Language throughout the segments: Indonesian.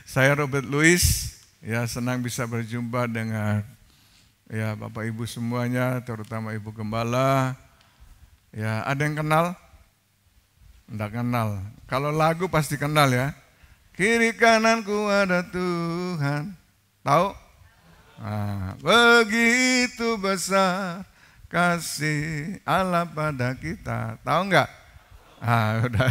Saya Robert Louis, ya senang bisa berjumpa dengan ya Bapak Ibu semuanya, terutama Ibu Gembala. Ya, ada yang kenal? Enggak kenal. Kalau lagu pasti kenal ya. Kiri kananku ada Tuhan. Tahu? Nah, begitu besar kasih Allah pada kita. Tahu enggak? Ah, udah.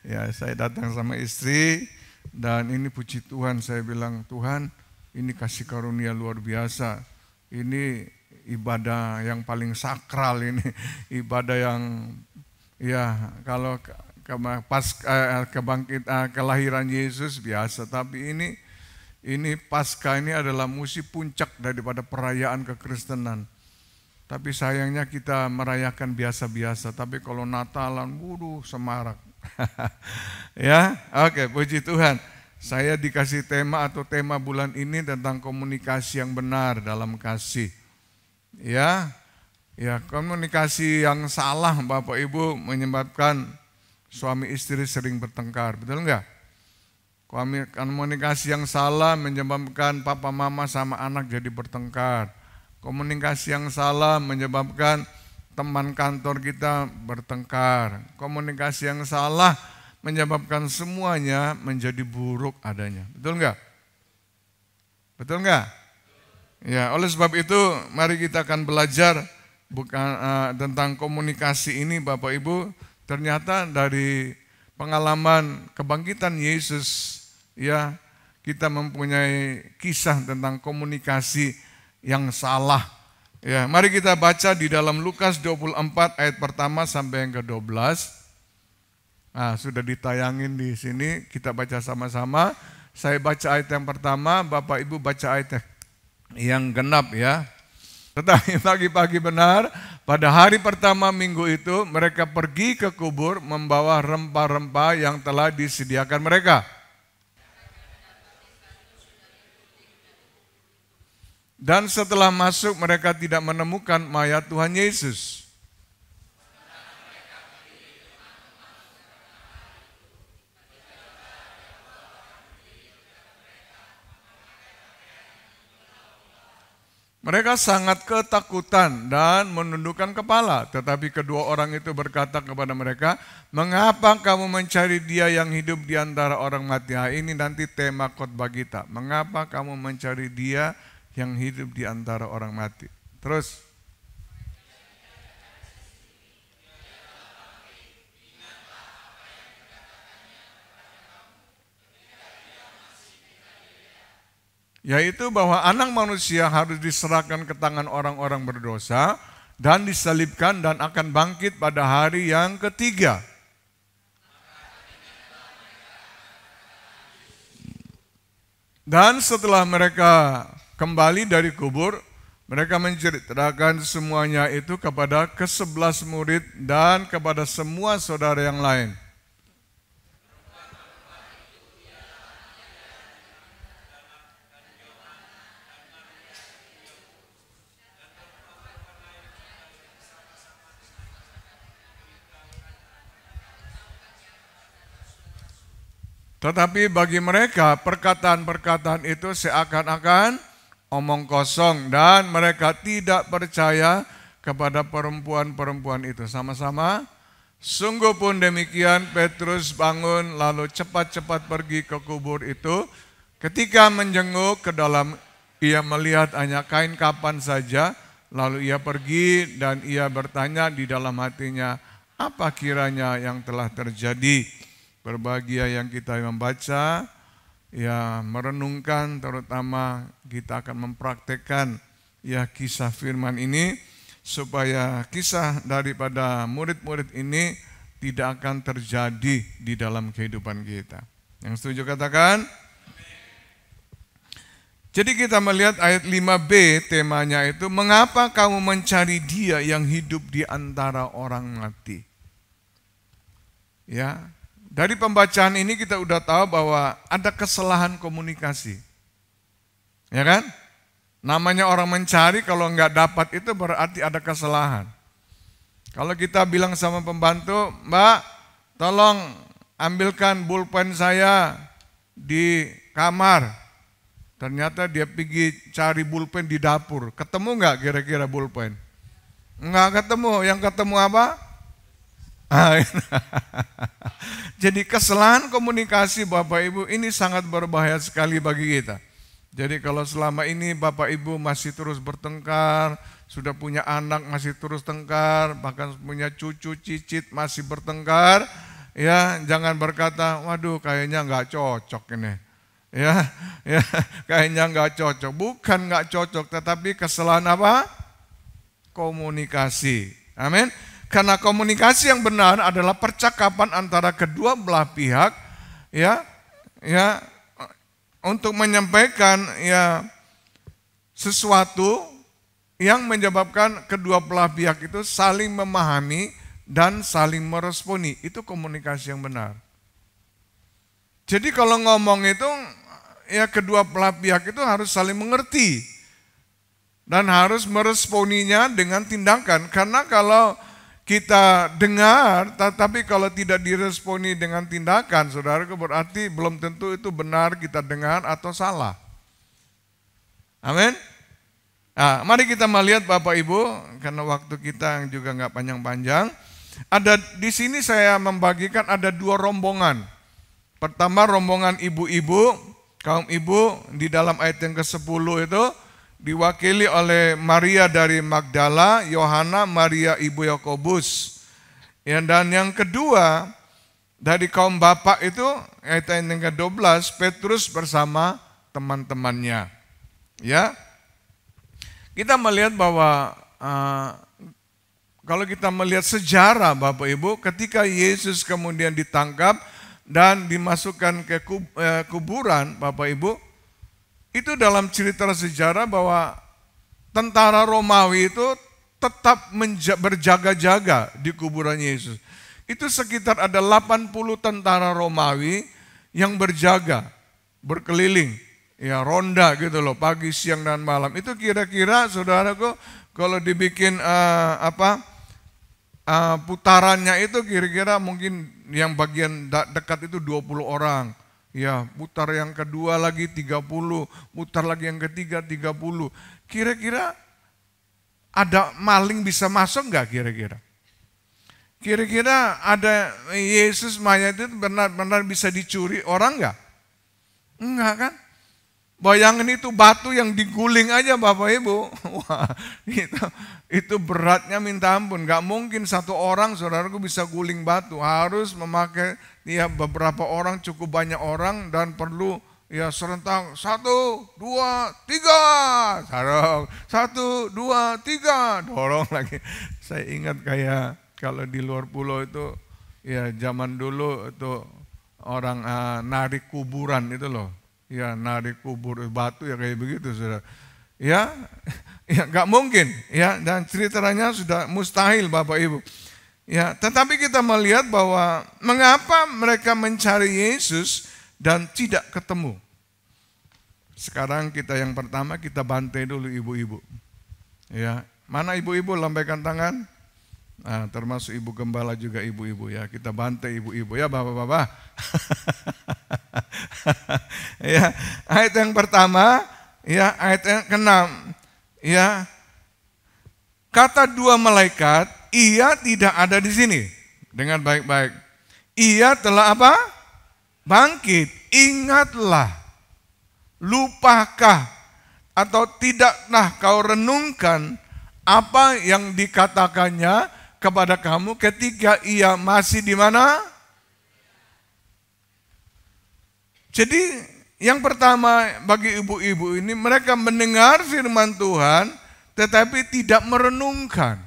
Ya, saya datang sama istri dan ini puji Tuhan, saya bilang, Tuhan, ini kasih karunia luar biasa. Ini ibadah yang paling sakral ini, ibadah yang ya kalau pas kelahiran Yesus biasa, tapi ini Paskah ini adalah musim puncak daripada perayaan kekristenan. Tapi sayangnya kita merayakan biasa-biasa, tapi kalau Natalan, semarak. Ya, oke, puji Tuhan. Saya dikasih tema atau tema bulan ini tentang komunikasi yang benar dalam kasih. Ya, komunikasi yang salah Bapak Ibu menyebabkan suami istri sering bertengkar, betul enggak? Komunikasi yang salah menyebabkan papa mama sama anak jadi bertengkar. Komunikasi yang salah menyebabkan teman kantor kita bertengkar. Komunikasi yang salah menyebabkan semuanya menjadi buruk adanya. Betul enggak? Betul enggak? Ya, oleh sebab itu mari kita akan belajar tentang komunikasi ini Bapak Ibu. Ternyata dari pengalaman kebangkitan Yesus, ya, kita mempunyai kisah tentang komunikasi yang salah. Ya, mari kita baca di dalam Lukas 24 ayat pertama sampai yang ke-12. Nah, sudah ditayangin di sini, kita baca sama-sama. Saya baca ayat yang pertama, Bapak Ibu baca ayat yang genap ya. Tetapi pagi-pagi benar, pada hari pertama minggu itu mereka pergi ke kubur membawa rempah-rempah yang telah disediakan mereka. Dan setelah masuk mereka tidak menemukan mayat Tuhan Yesus. Mereka sangat ketakutan dan menundukkan kepala. Tetapi kedua orang itu berkata kepada mereka, mengapa kamu mencari dia yang hidup di antara orang mati? Nah, ini nanti tema khotbah kita. Mengapa kamu mencari dia yang hidup di antara orang mati? Terus. Yaitu bahwa anak manusia harus diserahkan ke tangan orang-orang berdosa dan disalibkan dan akan bangkit pada hari yang ketiga. Dan setelah mereka kembali dari kubur, mereka menceritakan semuanya itu kepada ke-11 murid dan kepada semua saudara yang lain. Tetapi bagi mereka perkataan-perkataan itu seakan-akan omong kosong dan mereka tidak percaya kepada perempuan-perempuan itu. Sama-sama, sungguh pun demikian Petrus bangun lalu cepat-cepat pergi ke kubur itu. Ketika menjenguk ke dalam, ia melihat hanya kain kapan saja. Lalu ia pergi dan ia bertanya di dalam hatinya, apa kiranya yang telah terjadi? Berbahagia yang kita membaca, ya merenungkan, terutama kita akan mempraktekkan ya kisah firman ini supaya kisah daripada murid-murid ini tidak akan terjadi di dalam kehidupan kita. Yang setuju katakan? Jadi kita melihat ayat 5b, temanya itu mengapa kamu mencari dia yang hidup di antara orang mati. Ya. Dari pembacaan ini kita udah tahu bahwa ada kesalahan komunikasi. Ya kan? Namanya orang mencari, kalau nggak dapat itu berarti ada kesalahan. Kalau kita bilang sama pembantu, Mbak, tolong ambilkan pulpen saya di kamar. Ternyata dia pergi cari pulpen di dapur. Ketemu nggak kira-kira pulpen? Nggak ketemu. Yang ketemu apa? Jadi kesalahan komunikasi Bapak Ibu ini sangat berbahaya sekali bagi kita. Jadi kalau selama ini Bapak Ibu masih terus bertengkar, sudah punya anak masih terus tengkar, bahkan punya cucu cicit masih bertengkar, ya jangan berkata, waduh kayaknya nggak cocok ini. Ya, kayaknya nggak cocok. Bukan nggak cocok, tetapi kesalahan apa? Komunikasi. Amin. Karena komunikasi yang benar adalah percakapan antara kedua belah pihak, ya, untuk menyampaikan ya sesuatu yang menyebabkan kedua belah pihak itu saling memahami dan saling meresponi. Itu komunikasi yang benar. Jadi kalau ngomong itu ya kedua belah pihak itu harus saling mengerti dan harus meresponinya dengan tindakan. Karena kalau kita dengar, tetapi kalau tidak diresponi dengan tindakan, saudaraku, berarti belum tentu itu benar kita dengar atau salah. Amin. Nah, mari kita melihat Bapak Ibu, karena waktu kita juga nggak panjang-panjang. Ada di sini saya membagikan ada dua rombongan. Pertama rombongan ibu-ibu, kaum ibu di dalam ayat yang ke-10 itu diwakili oleh Maria dari Magdala, Yohana, Maria ibu Yakobus. Ya, dan yang kedua dari kaum bapak itu ayat yang ke-12 Petrus bersama teman-temannya. Ya, kita melihat bahwa kalau kita melihat sejarah Bapak Ibu, ketika Yesus kemudian ditangkap dan dimasukkan ke kuburan Bapak Ibu, itu dalam cerita sejarah bahwa tentara Romawi itu tetap berjaga-jaga di kuburan Yesus. Itu sekitar ada 80 tentara Romawi yang berjaga, berkeliling, ya ronda gitu loh, pagi, siang, dan malam. Itu kira-kira saudaraku kalau dibikin putarannya itu kira-kira mungkin yang bagian dekat itu 20 orang. Ya, putar yang kedua lagi 30, putar lagi yang ketiga 30. Kira-kira ada maling bisa masuk enggak kira-kira? Kira-kira ada Yesus mayat itu benar-benar bisa dicuri orang enggak? Enggak kan? Bayangin itu batu yang diguling aja Bapak Ibu. Wah, itu beratnya minta ampun. Enggak mungkin satu orang saudaraku bisa guling batu. Harus memakai ya beberapa orang, cukup banyak orang dan perlu ya serentak 1, 2, 3 dorong, 1, 2, 3 dorong lagi. Saya ingat kayak kalau di luar pulau itu ya zaman dulu itu orang narik kuburan itu loh. Ya narik kubur batu ya kayak begitu saudara. Ya nggak mungkin ya, dan ceritanya sudah mustahil Bapak Ibu. Ya, tetapi kita melihat bahwa mengapa mereka mencari Yesus dan tidak ketemu. Sekarang kita yang pertama kita bantai dulu ibu-ibu. Ya, mana ibu-ibu lambaikan tangan? Nah, termasuk ibu gembala juga ibu-ibu ya. Kita bantai ibu-ibu ya bapak-bapak. Ya, ayat yang pertama, ya ayat yang ke-6. Ya. Kata dua malaikat, ia tidak ada di sini. Dengan baik-baik. Ia telah apa? Bangkit. Ingatlah. Lupakah atau tidaklah kau renungkan apa yang dikatakannya kepada kamu ketika ia masih di mana? Jadi yang pertama bagi ibu-ibu ini, mereka mendengar firman Tuhan tetapi tidak merenungkan.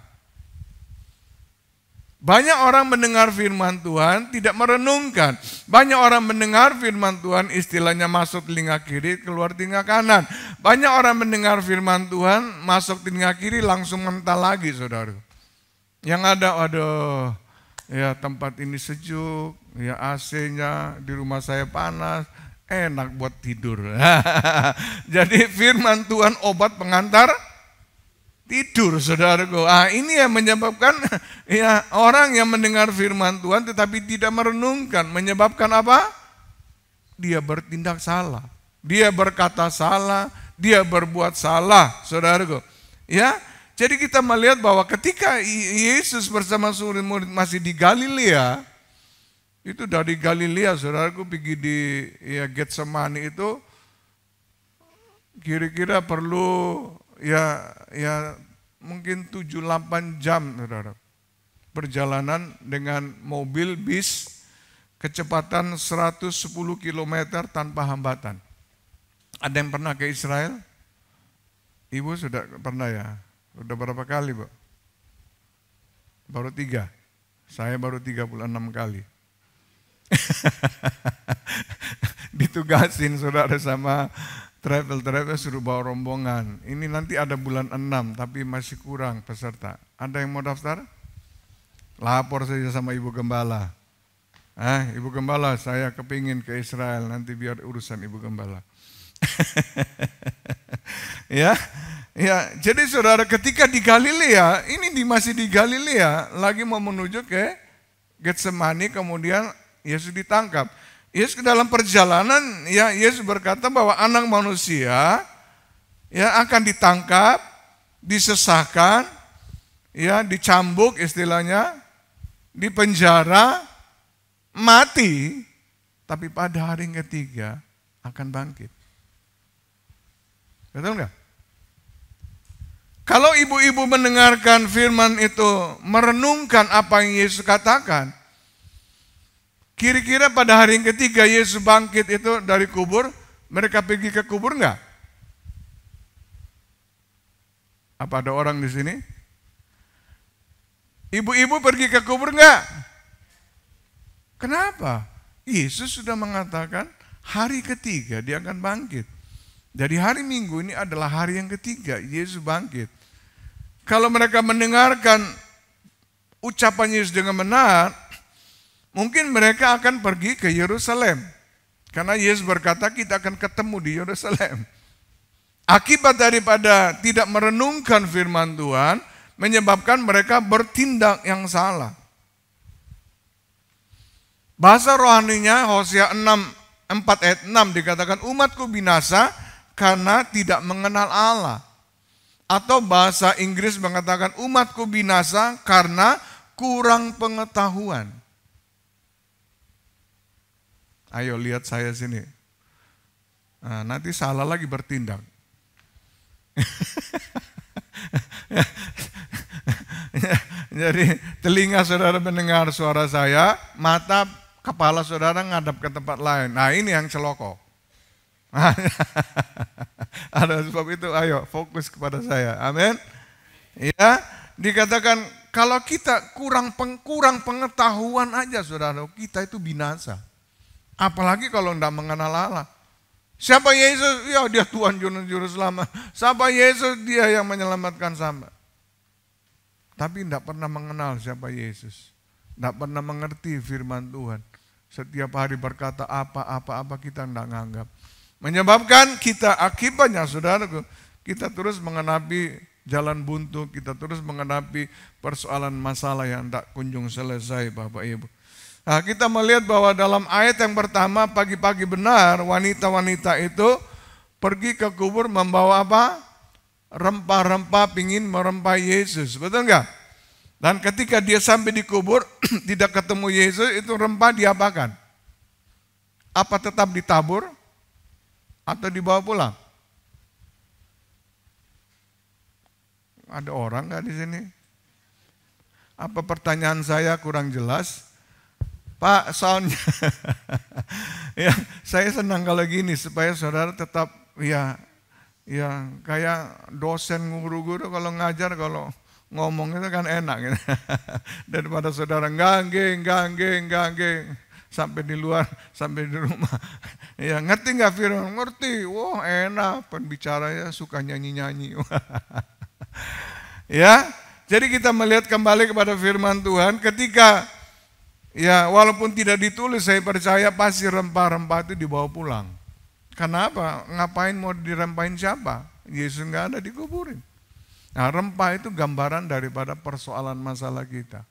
Banyak orang mendengar firman Tuhan tidak merenungkan. Banyak orang mendengar firman Tuhan istilahnya masuk telinga kiri, keluar telinga kanan. Banyak orang mendengar firman Tuhan masuk telinga kiri langsung mental lagi saudara. Yang ada, waduh, ya tempat ini sejuk, ya AC-nya di rumah saya panas, enak buat tidur. Jadi firman Tuhan obat pengantar Tidur, saudaraku. Ini yang menyebabkan ya orang yang mendengar firman Tuhan tetapi tidak merenungkan. Menyebabkan apa? Dia bertindak salah. Dia berkata salah, dia berbuat salah, saudaraku. Ya, jadi kita melihat bahwa ketika Yesus bersama murid-murid masih di Galilea, itu dari Galilea, saudaraku, pergi di Getsemani itu kira-kira perlu ya mungkin 7-8 jam, saudara. Perjalanan dengan mobil, bis, kecepatan 110 km tanpa hambatan. Ada yang pernah ke Israel? Ibu sudah pernah ya? Sudah berapa kali, Bu? Baru 3. Saya baru 36 kali. Ditugasin saudara sama travel suruh bawa rombongan. Ini nanti ada bulan 6 tapi masih kurang peserta. Ada yang mau daftar? Lapor saja sama Ibu Gembala. Ibu Gembala, saya kepingin ke Israel, nanti biar urusan Ibu Gembala. Ya, jadi saudara ketika di Galilea, masih di Galilea, lagi mau menuju ke Getsemani, kemudian Yesus ditangkap. Yesus dalam perjalanan, ya Yesus berkata bahwa anak manusia ya akan ditangkap, disesahkan, ya dicambuk istilahnya, dipenjara, mati, tapi pada hari yang ketiga akan bangkit. Betul nggak? Kalau ibu-ibu mendengarkan firman itu, merenungkan apa yang Yesus katakan, kira-kira pada hari yang ketiga Yesus bangkit itu dari kubur, mereka pergi ke kubur enggak? Apa ada orang di sini? Ibu-ibu pergi ke kubur enggak? Kenapa? Yesus sudah mengatakan hari ketiga dia akan bangkit. Jadi hari Minggu ini adalah hari yang ketiga Yesus bangkit. Kalau mereka mendengarkan ucapan Yesus dengan benar, mungkin mereka akan pergi ke Yerusalem. Karena Yesus berkata kita akan ketemu di Yerusalem. Akibat daripada tidak merenungkan firman Tuhan, menyebabkan mereka bertindak yang salah. Bahasa rohaninya Hosea 4 ayat 6 dikatakan umatku binasa karena tidak mengenal Allah. Atau bahasa Inggris mengatakan umatku binasa karena kurang pengetahuan. Ayo lihat saya sini. Nanti salah lagi bertindak. Jadi telinga saudara mendengar suara saya, mata kepala saudara ngadap ke tempat lain. Nah ini yang celoko. Ada sebab itu ayo fokus kepada saya. Amin. Ya, dikatakan kalau kita kurang pengetahuan aja saudara, kita itu binasa. Apalagi kalau tidak mengenal Allah. Siapa Yesus? Ya dia Tuhan Juru Selamat. Siapa Yesus? Dia yang menyelamatkan sama. Tapi tidak pernah mengenal siapa Yesus. Tidak pernah mengerti firman Tuhan. Setiap hari berkata apa kita tidak menganggap. Menyebabkan kita akibatnya saudaraku, kita terus mengenapi jalan buntu, kita terus mengenapi persoalan masalah yang tidak kunjung selesai Bapak Ibu. Nah, kita melihat bahwa dalam ayat yang pertama pagi-pagi benar wanita-wanita itu pergi ke kubur membawa apa? Rempah-rempah pingin merempah Yesus, betul enggak? Dan ketika dia sampai di kubur tidak ketemu Yesus, itu rempah diapakan? Apa tetap ditabur atau dibawa pulang? Ada orang enggak di sini? Apa pertanyaan saya kurang jelas? Pak, soalnya ya, saya senang kalau gini supaya saudara tetap ya kayak dosen guru-guru kalau ngajar, kalau ngomong itu kan enak gitu. Daripada saudara ganggeng sampai di luar, sampai di rumah. Ya, ngerti nggak firman? Ngerti. Wah, enak pembicaranya, suka nyanyi-nyanyi. Ya, jadi kita melihat kembali kepada firman Tuhan ketika ya walaupun tidak ditulis, saya percaya pasti rempah-rempah itu dibawa pulang. Kenapa? Ngapain mau dirempahin siapa? Yesus nggak ada dikuburin. Nah, rempah itu gambaran daripada persoalan masalah kita.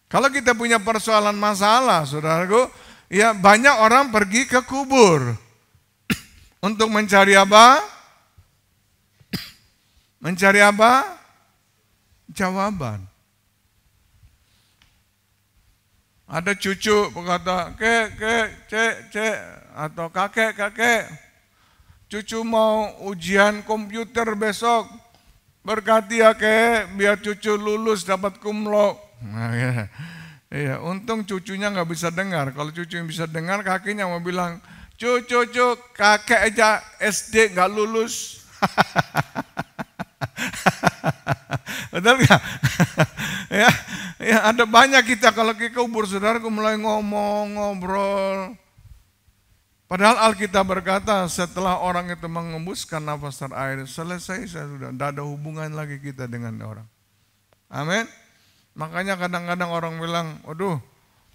Kalau kita punya persoalan masalah, saudaraku, ya banyak orang pergi ke kubur. Untuk mencari apa? Mencari apa? Jawaban. Ada cucu berkata, cek, atau kakek, cucu mau ujian komputer besok, berkati ya kek, biar cucu lulus dapat cum laude. Nah, ya, untung cucunya nggak bisa dengar. Kalau cucu yang bisa dengar, kakeknya mau bilang, cucu, kakek aja SD nggak lulus. Betul nggak? ya, ada banyak kita kalau ke kubur, saudaraku, mulai ngobrol. Padahal Alkitab berkata setelah orang itu mengembuskan nafas terakhir, selesai sudah, tidak ada hubungan lagi kita dengan orang. Amin. Makanya kadang-kadang orang bilang, aduh,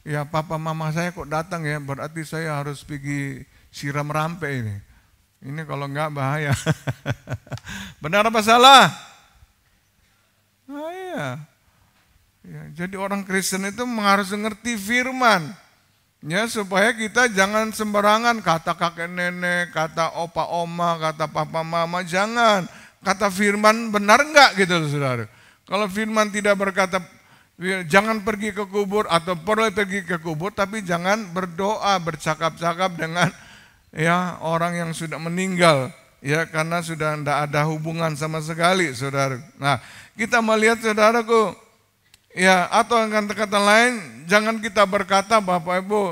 ya papa mama saya kok datang ya, berarti saya harus pergi siram rampe ini. Ini kalau enggak bahaya. Benar apa salah? Nah, iya. Ya, jadi orang Kristen itu harus mengerti firman. Ya, supaya kita jangan sembarangan kata kakek nenek, kata opa oma, kata papa mama, jangan. Kata firman benar enggak gitu saudara. Kalau firman tidak berkata jangan pergi ke kubur atau perlu pergi ke kubur, tapi jangan berdoa, bercakap-cakap dengan ya orang yang sudah meninggal, ya karena sudah tidak ada hubungan sama sekali, saudara. Nah, kita melihat saudaraku, ya atau dengan kata lain, jangan kita berkata Bapak Ibu,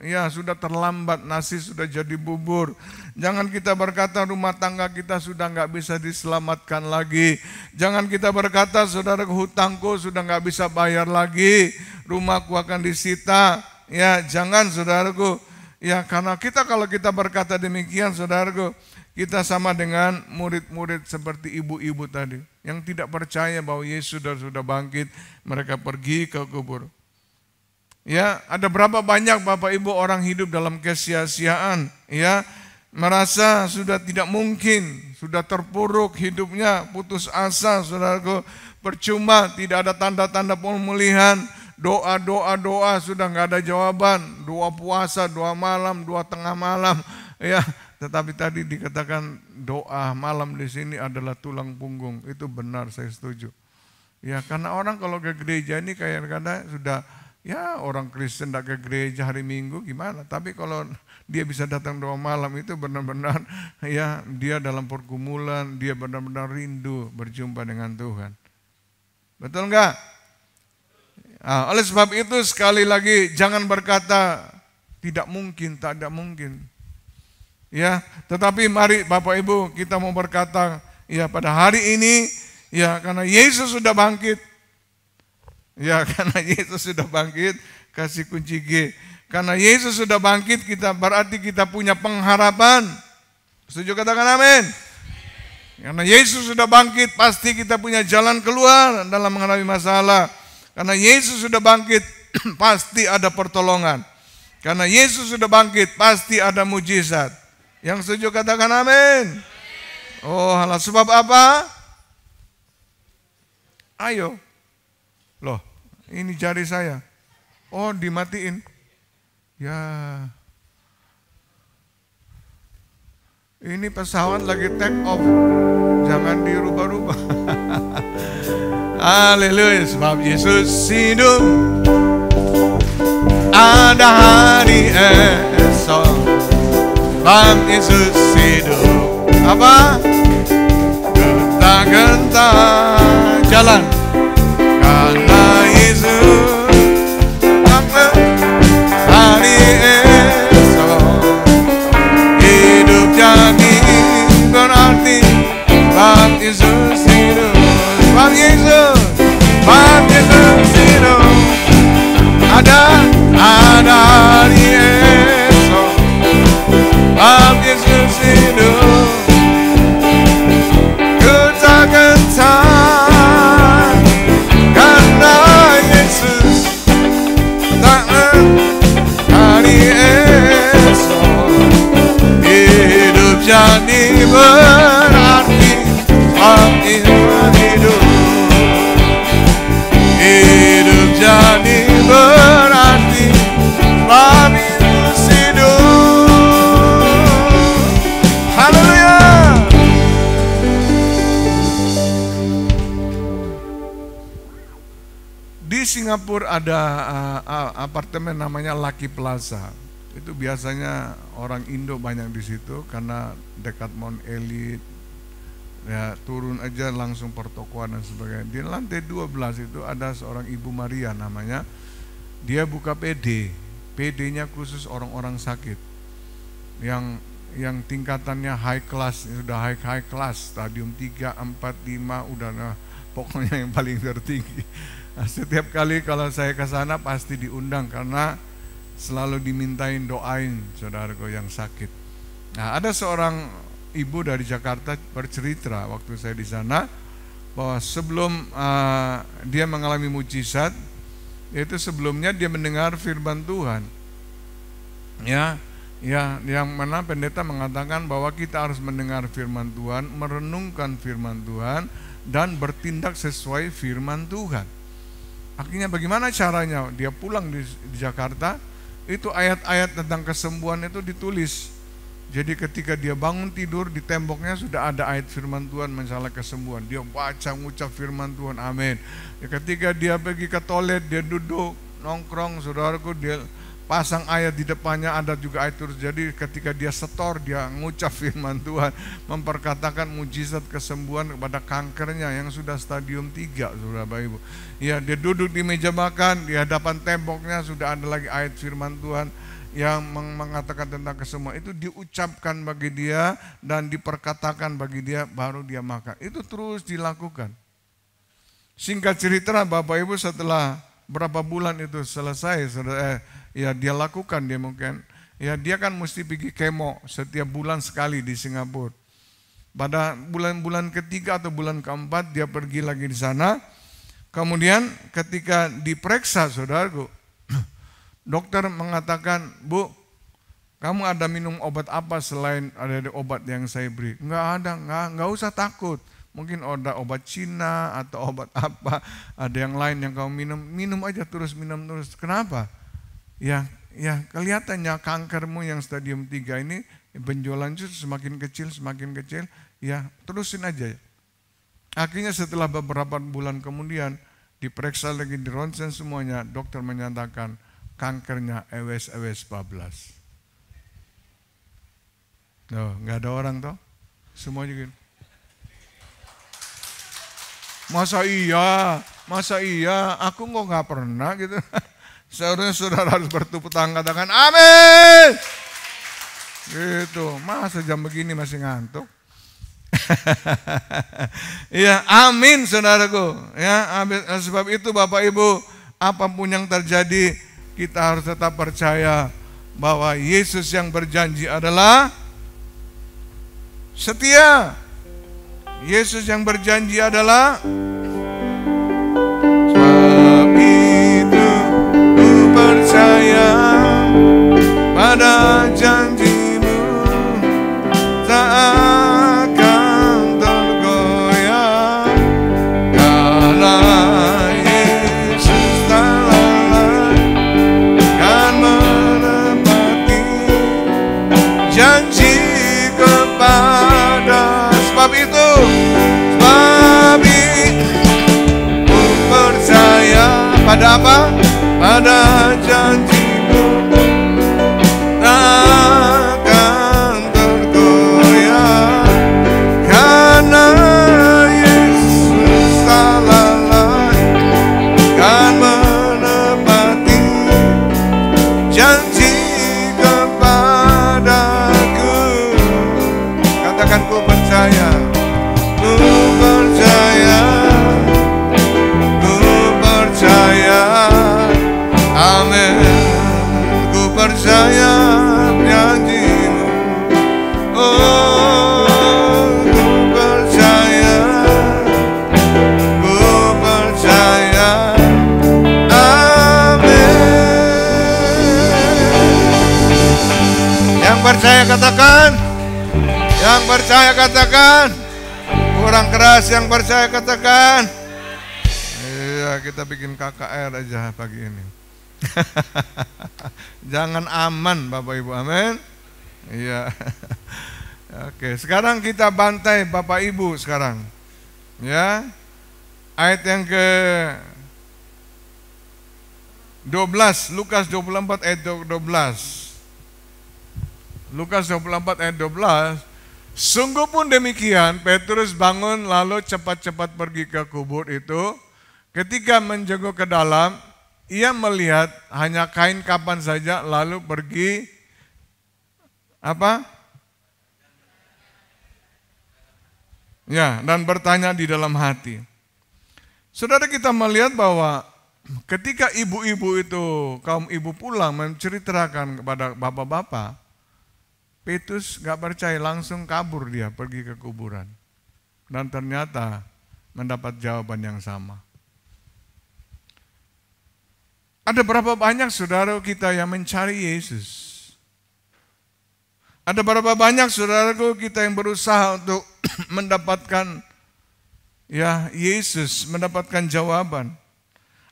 ya sudah terlambat, nasi sudah jadi bubur. Jangan kita berkata rumah tangga kita sudah nggak bisa diselamatkan lagi. Jangan kita berkata saudaraku, hutangku sudah nggak bisa bayar lagi, rumahku akan disita. Ya jangan saudaraku. Ya karena kalau kita berkata demikian saudaraku, kita sama dengan murid-murid seperti ibu-ibu tadi yang tidak percaya bahwa Yesus sudah bangkit, mereka pergi ke kubur. Ya, ada berapa banyak Bapak Ibu orang hidup dalam kesia-siaan, ya, merasa sudah tidak mungkin, sudah terpuruk hidupnya, putus asa, saudaraku, percuma, tidak ada tanda-tanda pemulihan, doa sudah nggak ada jawaban, doa puasa, doa malam, doa tengah malam, ya. Tetapi tadi dikatakan doa malam di sini adalah tulang punggung, itu benar, saya setuju. Ya karena orang kalau ke gereja ini kadang-kadang sudah, ya orang Kristen tidak ke gereja hari Minggu gimana, tapi kalau dia bisa datang doa malam itu benar-benar ya dia dalam pergumulan, dia benar-benar rindu berjumpa dengan Tuhan. Betul enggak? Nah, oleh sebab itu sekali lagi jangan berkata tidak mungkin, tak ada mungkin. Ya, tetapi mari Bapak Ibu kita mau berkata ya pada hari ini ya karena Yesus sudah bangkit. Ya karena Yesus sudah bangkit, kasih kunci G. Karena Yesus sudah bangkit, kita berarti kita punya pengharapan. Setuju katakan amin. Karena Yesus sudah bangkit, pasti kita punya jalan keluar dalam menghadapi masalah. Karena Yesus sudah bangkit, pasti ada pertolongan. Karena Yesus sudah bangkit, pasti ada mujizat. Yang setuju katakan amin. Oh, halah sebab apa? Ayo. Loh, ini jari saya. Oh, dimatiin. Ya. Ini pesawat lagi take off. Jangan dirubah-rubah. Haleluya, sebab Yesus hidup. Ada hari esok. Sebab Yesus hidup. Apa? Gentar-gentar jalan. Karena Yesus hari esok hidup jadi berarti sebab Yesus hidup. Sebab Yesus hidup. Ada hari esok sebab Yesus hidup. Gentar-gentar karena Yesus hari esok hidup jadi berarti sebab Singapura ada apartemen namanya Lucky Plaza. Itu biasanya orang Indo banyak di situ karena dekat Mount Elite. Ya, turun aja langsung pertokoan dan sebagainya. Di lantai 12 itu ada seorang Ibu Maria namanya. Dia buka PD. PD-nya khusus orang-orang sakit. Yang tingkatannya high class, sudah high class, stadium 3, 4, 5 udah pokoknya yang paling tertinggi. Nah, setiap kali kalau saya ke sana pasti diundang karena selalu dimintain doain saudaraku yang sakit. Nah, ada seorang ibu dari Jakarta bercerita waktu saya di sana bahwa sebelum dia mengalami mujizat, yaitu sebelumnya dia mendengar firman Tuhan. Ya, yang mana pendeta mengatakan bahwa kita harus mendengar firman Tuhan, merenungkan firman Tuhan, dan bertindak sesuai firman Tuhan. Akhirnya bagaimana caranya? Dia pulang di Jakarta, itu ayat-ayat tentang kesembuhan itu ditulis. Jadi ketika dia bangun tidur, di temboknya sudah ada ayat firman Tuhan masalah kesembuhan. Dia baca, ngucap firman Tuhan, amin. Ya, ketika dia pergi ke toilet, dia duduk, nongkrong, saudaraku, dia pasang ayat di depannya, ada juga ayat terus. Jadi ketika dia setor, dia ngucap firman Tuhan, memperkatakan mujizat kesembuhan kepada kankernya yang sudah stadium 3, saudara Ibu. Ya, dia duduk di meja makan, di hadapan temboknya sudah ada lagi ayat firman Tuhan yang mengatakan tentang kesembuhan. Itu diucapkan bagi dia dan diperkatakan bagi dia, baru dia makan. Itu terus dilakukan. Singkat cerita, Bapak Ibu, setelah berapa bulan itu selesai, ya dia lakukan, dia mungkin, ya dia kan mesti pergi kemo setiap bulan sekali di Singapura. Pada bulan-bulan ketiga atau bulan keempat dia pergi lagi di sana. Kemudian ketika diperiksa, saudaraku, dokter mengatakan, Bu, kamu ada minum obat apa selain ada obat yang saya beri? Enggak ada, enggak usah takut. Mungkin ada obat Cina atau obat apa, ada yang lain yang kamu minum aja terus, minum terus. Kenapa? Ya kelihatannya kankermu yang stadium 3 ini benjolan semakin kecil, ya terusin aja. Akhirnya setelah beberapa bulan kemudian diperiksa lagi, di ronsen semuanya, dokter menyatakan kankernya ewes 14. Loh, nggak ada orang toh? Semua juga. Masa iya? Aku kok nggak pernah gitu. Seharusnya saudara harus bertepuk tangan, katakan amin. Gitu. Masa jam begini masih ngantuk? Ya, amin saudaraku. Ya, sebab itu Bapak Ibu, apapun yang terjadi, kita harus tetap percaya bahwa Yesus yang berjanji adalah setia. Yesus yang berjanji adalah, sebab itu ku percaya pada janjimu, tak akan tergoyah, karena Yesus tak lalai kan menepati janji kepada. Sebab itu ku percaya pada apa? Pada janjimu, takkan tergoyah, karena Yesus tak lalai kan menepati janji kepadaku. Katakan ku percaya, ku percaya, amin. Ku percaya janjimu, oh ku percaya, amin. Yang percaya katakan, yang percaya katakan, kurang keras yang percaya katakan. Iya, kita bikin KKR aja pagi ini. Jangan aman Bapak Ibu, amin. Iya. Oke, sekarang kita bantai Bapak Ibu sekarang. Ya. Ayat yang 12, Lukas 24 ayat 12. Lukas 24 ayat 12. Sungguh pun demikian, Petrus bangun lalu cepat-cepat pergi ke kubur itu. Ketika menjenguk ke dalam, ia melihat hanya kain kapan saja, lalu pergi apa? Ya, dan bertanya di dalam hati. Saudara, kita melihat bahwa ketika ibu-ibu itu, kaum ibu pulang menceritakan kepada bapak-bapak, Petrus gak percaya, langsung kabur dia pergi ke kuburan. Dan ternyata mendapat jawaban yang sama. Ada berapa banyak saudara kita yang mencari Yesus? Ada berapa banyak saudaraku kita yang berusaha untuk mendapatkan Yesus, mendapatkan jawaban.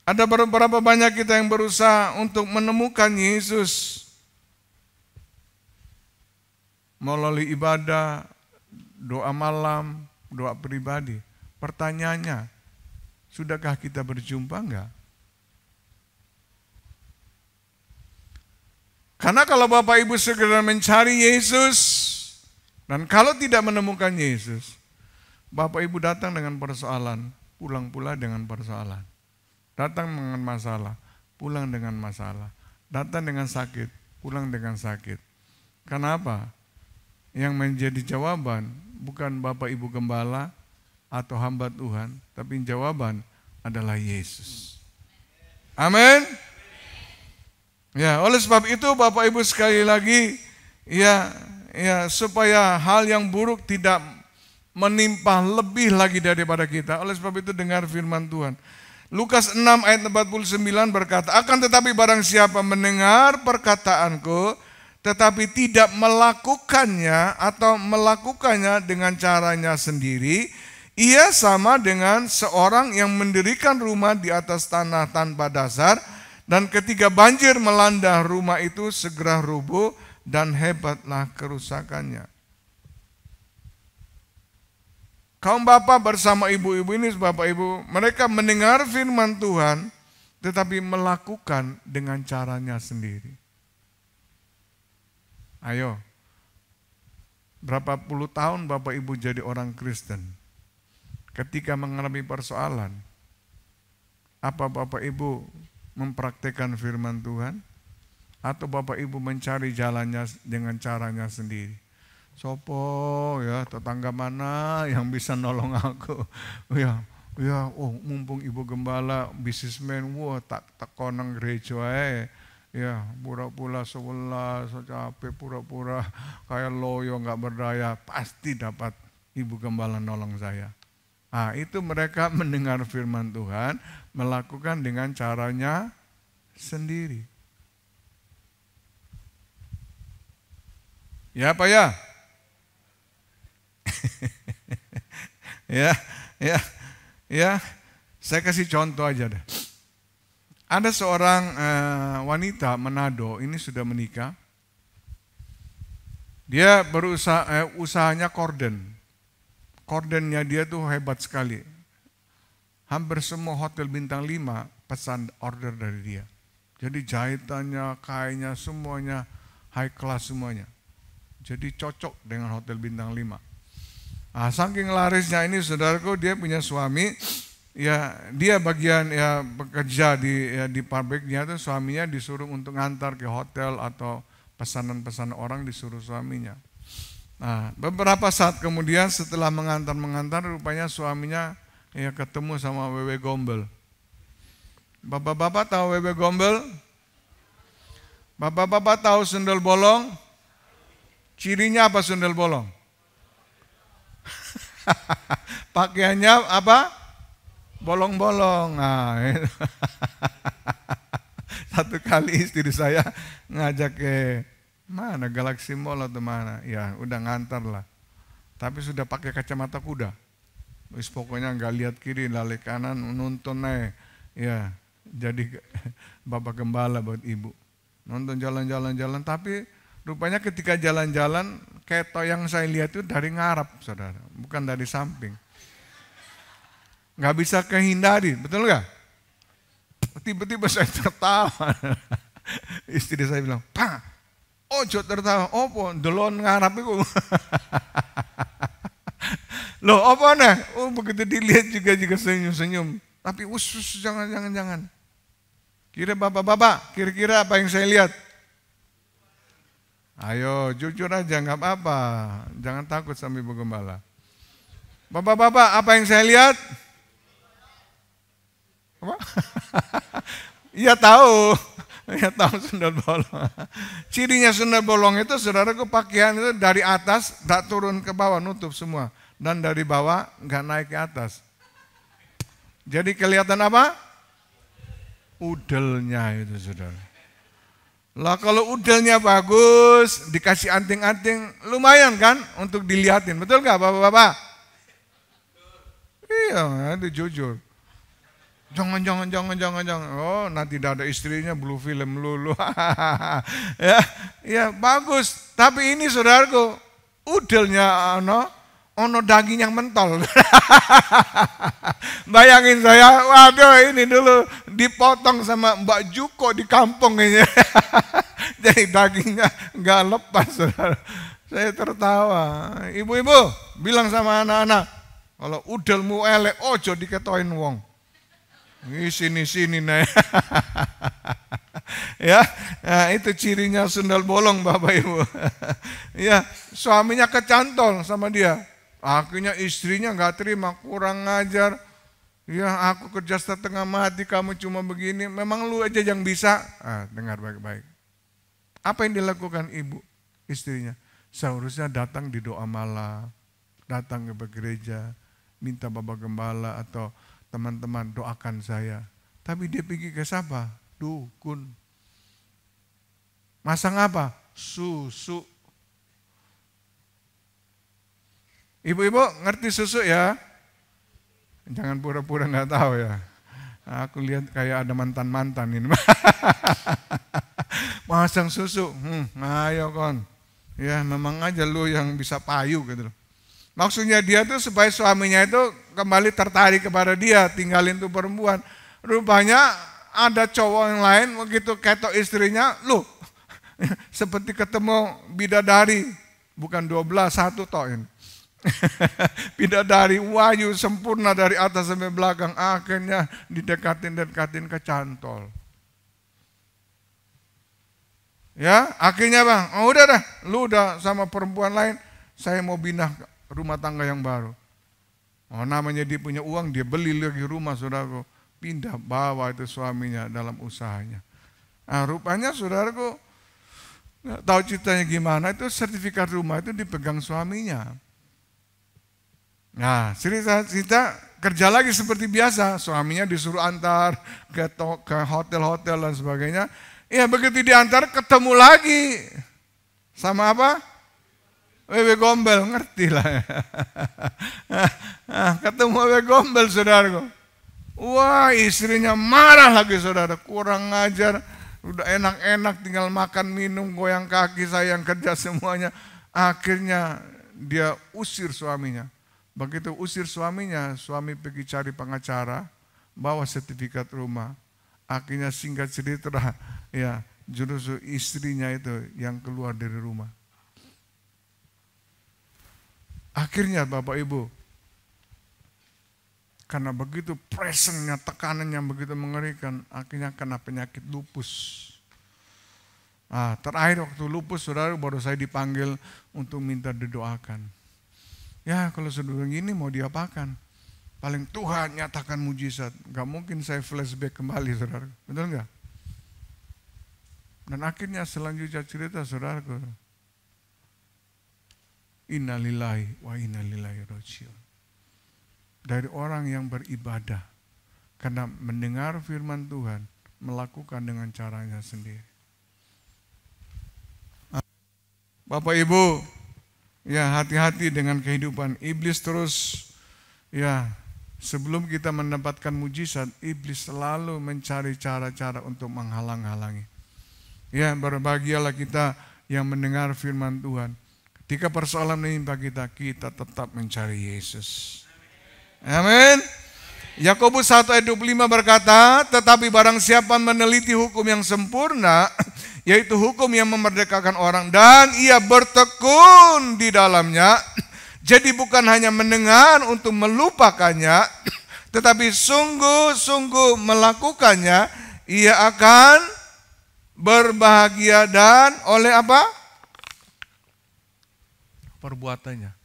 Ada berapa banyak kita yang berusaha untuk menemukan Yesus melalui ibadah, doa malam, doa pribadi. Pertanyaannya, sudahkah kita berjumpa enggak? Karena kalau Bapak Ibu segera mencari Yesus, dan kalau tidak menemukan Yesus, Bapak Ibu datang dengan persoalan, pulang pula dengan persoalan. Datang dengan masalah, pulang dengan masalah. Datang dengan sakit, pulang dengan sakit. Kenapa? Yang menjadi jawaban bukan Bapak Ibu Gembala atau hamba Tuhan, tapi jawaban adalah Yesus. Amin. Ya, oleh sebab itu Bapak Ibu sekali lagi, supaya hal yang buruk tidak menimpa lebih lagi daripada kita. Oleh sebab itu dengar firman Tuhan. Lukas 6 ayat 49 berkata, akan tetapi barang siapa mendengar perkataanku, tetapi tidak melakukannya atau melakukannya dengan caranya sendiri, ia sama dengan seorang yang mendirikan rumah di atas tanah tanpa dasar, dan ketika banjir melanda rumah itu segera rubuh dan hebatlah kerusakannya. Kaum bapak bersama ibu-ibu ini, Bapak Ibu, mereka mendengar firman Tuhan, tetapi melakukan dengan caranya sendiri. Ayo, berapa puluh tahun Bapak Ibu jadi orang Kristen? Ketika mengalami persoalan, apa Bapak Ibu mempraktekkan firman Tuhan? Atau Bapak Ibu mencari jalannya dengan caranya sendiri? Sopo ya, tetangga mana yang bisa nolong aku? Mumpung Ibu Gembala bisnismen, tak konang gereja ya, pura-pura sebelah, capek pura-pura kayak loyo nggak berdaya, pasti dapat Ibu Gembala nolong saya. Itu mereka mendengar firman Tuhan, melakukan dengan caranya sendiri. Ya Pak ya? Saya kasih contoh aja deh. Ada seorang wanita Manado, ini sudah menikah. Dia berusaha, usahanya korden. Kordennya dia tuh hebat sekali. Hampir semua hotel bintang 5 pesan order dari dia. Jadi jahitannya, kainnya, semuanya high class semuanya. Jadi cocok dengan hotel bintang 5. Saking larisnya ini saudaraku, dia punya suami, dia bagian bekerja di pabriknya tuh, suaminya disuruh untuk ngantar ke hotel atau pesanan-pesanan orang disuruh suaminya. Beberapa saat kemudian setelah mengantar rupanya suaminya ketemu sama Wewe Gombel. Bapak-bapak tahu Wewe Gombel? Bapak-bapak tahu sundel bolong? Cirinya apa sundel bolong? Pakaiannya apa? Bolong-bolong. Satu kali istri saya ngajak ke mana, Galaxy Mall atau mana, ya udah ngantar lah. Tapi sudah pakai kacamata kuda. Wis pokoknya nggak lihat kiri, lali kanan, nonton aja. Ya, jadi bapak gembala buat ibu. Nonton jalan-jalan, tapi rupanya ketika jalan-jalan, keto yang saya lihat itu dari ngarap, saudara, bukan dari samping. Nggak bisa kehindari, betul nggak? Tiba-tiba saya tertawa. Istri saya bilang, "Pak, ojo tertawa, opo delon ngarap iku." Loh, apa nah? Oh, begitu dilihat juga senyum-senyum. Tapi usus jangan. Kira bapak-bapak, kira-kira apa yang saya lihat? Ayo, jujur aja, nggak apa-apa. Jangan takut sama Ibu Gembala. Bapak-bapak, apa yang saya lihat? Apa? Iya tahu. Ya tahu sundel bolong. Cirinya sundel bolong itu, saudaraku, pakaian itu dari atas tak turun ke bawah, nutup semua. Dan dari bawah nggak naik ke atas. Jadi kelihatan apa? Udelnya itu, saudara. Lah kalau udelnya bagus, dikasih anting-anting, lumayan kan untuk dilihatin. Betul nggak bapak-bapak? Iya, itu jujur. Jangan. Oh, nanti tidak ada istrinya blue film lulu. Ya bagus. Tapi ini saudaraku, udelnya ono daging yang mentol. Bayangin saya, waduh ini dulu dipotong sama Mbak Juko di kampung ini. Jadi dagingnya nggak lepas, saudara. Saya tertawa. Ibu-ibu bilang sama anak-anak, kalau udelmu elek, ojo diketoin wong. Sini nah. Ya, nah, itu cirinya sundal bolong Bapak Ibu. Ya, suaminya kecantol sama dia. Akhirnya istrinya nggak terima, kurang ngajar. Ya, aku kerja setengah mati, kamu cuma begini. Memang lu aja yang bisa. Dengar baik-baik. Apa yang dilakukan ibu istrinya? Seharusnya datang di doa malam, datang ke gereja, minta Bapak Gembala atau teman-teman doakan saya. Tapi dia pergi ke siapa? Dukun. Masang apa? Susu. Ibu-ibu ngerti susu ya? Jangan pura-pura nggak tahu ya. Aku lihat kayak ada mantan-mantan ini. Masang susu. Ayo kon. Ya memang aja lu yang bisa payu gitu. Maksudnya dia tuh supaya suaminya itu kembali tertarik kepada dia, tinggalin tuh perempuan. Rupanya ada cowok yang lain, begitu ketok istrinya, seperti ketemu bidadari, bukan 12, satu toin. Bidadari wahyu sempurna dari atas sampai belakang, akhirnya didekatin kecantol. Ya, akhirnya bang, udah dah, lu udah sama perempuan lain, saya mau pindah rumah tangga yang baru. Namanya dia punya uang, dia beli lagi rumah, saudaraku. Pindah, bawa itu suaminya dalam usahanya. Rupanya saudaraku, nggak tahu ceritanya gimana, itu sertifikat rumah itu dipegang suaminya. Nah, cerita kerja lagi seperti biasa, suaminya disuruh antar ke hotel-hotel dan sebagainya. Ya begitu diantar ketemu lagi sama apa? Wewe gombel, ngerti lah. Ketemu wewe gombel, saudaraku. Wah, istrinya marah lagi, saudara. Kurang ngajar, udah enak-enak tinggal makan, minum, goyang kaki, saya yang kerja semuanya. Akhirnya dia usir suaminya. Begitu usir suaminya, suami pergi cari pengacara, bawa sertifikat rumah. Akhirnya singkat cerita, ya justru istrinya itu yang keluar dari rumah. Akhirnya Bapak Ibu, karena begitu pressure-nya, tekanan yang begitu mengerikan, akhirnya kena penyakit lupus. Terakhir waktu lupus, saudara, baru saya dipanggil untuk minta didoakan. Ya kalau sudah begini mau diapakan? Paling Tuhan nyatakan mujizat. Gak mungkin saya flashback kembali, saudara. Betul gak? Dan akhirnya selanjutnya cerita, saudaraku, innalillahi wa inna ilaihi raji'un. Dari orang yang beribadah karena mendengar firman Tuhan, melakukan dengan caranya sendiri. Bapak Ibu, ya hati-hati dengan kehidupan. Iblis terus, ya sebelum kita mendapatkan mujizat, iblis selalu mencari cara-cara untuk menghalang-halangi. Ya berbahagialah kita yang mendengar firman Tuhan. Ketika persoalan menimpa kita, kita tetap mencari Yesus. Amin. Yakobus 1 ayat 25 berkata, tetapi barang siapa meneliti hukum yang sempurna, yaitu hukum yang memerdekakan orang, dan ia bertekun di dalamnya, jadi bukan hanya mendengar untuk melupakannya, tetapi sungguh-sungguh melakukannya, ia akan berbahagia dan oleh apa? Perbuatannya.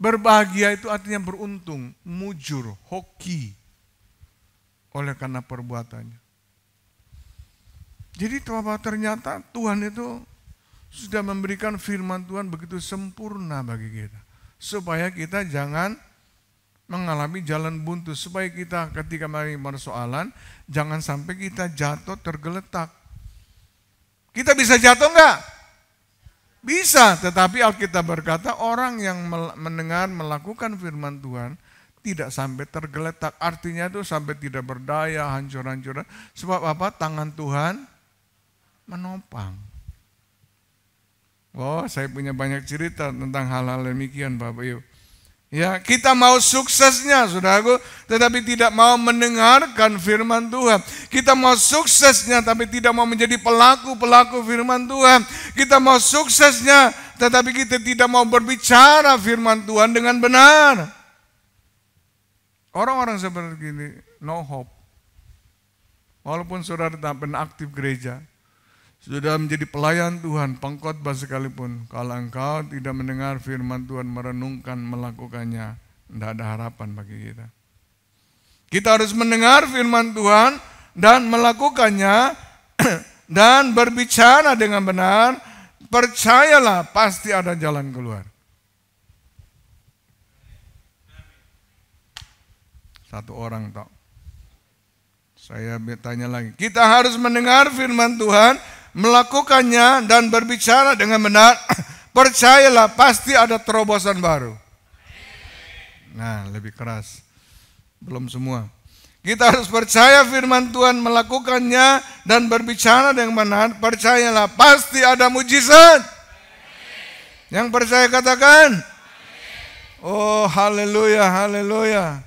Berbahagia itu artinya beruntung, mujur, hoki oleh karena perbuatannya. Jadi ternyata Tuhan itu sudah memberikan firman Tuhan begitu sempurna bagi kita. Supaya kita jangan mengalami jalan buntu. Supaya kita ketika mari persoalan, jangan sampai kita jatuh tergeletak. Kita bisa jatuh enggak? Bisa, tetapi Alkitab berkata orang yang mendengar melakukan firman Tuhan tidak sampai tergeletak. Artinya itu sampai tidak berdaya, hancur-hancuran. Sebab apa? Tangan Tuhan menopang. Oh, saya punya banyak cerita tentang hal-hal demikian Bapak Ibu. Ya, kita mau suksesnya saudaraku, tetapi tidak mau mendengarkan firman Tuhan. Kita mau suksesnya tapi tidak mau menjadi pelaku-pelaku firman Tuhan. Kita mau suksesnya tetapi kita tidak mau berbicara firman Tuhan dengan benar. Orang-orang seperti ini no hope. Walaupun saudara tak pernah aktif gereja, sudah menjadi pelayan Tuhan, pengkhotbah sekalipun, kalau engkau tidak mendengar firman Tuhan, merenungkan, melakukannya, tidak ada harapan bagi kita. Kita harus mendengar firman Tuhan dan melakukannya dan berbicara dengan benar. Percayalah, pasti ada jalan keluar. Satu orang tahu. Saya bertanya lagi. Kita harus mendengar firman Tuhan, melakukannya dan berbicara dengan benar. Percayalah, pasti ada terobosan baru. Nah, lebih keras. Belum semua. Kita harus percaya firman Tuhan, melakukannya dan berbicara dengan benar. Percayalah, pasti ada mujizat. Yang percaya katakan. Oh, haleluya, haleluya.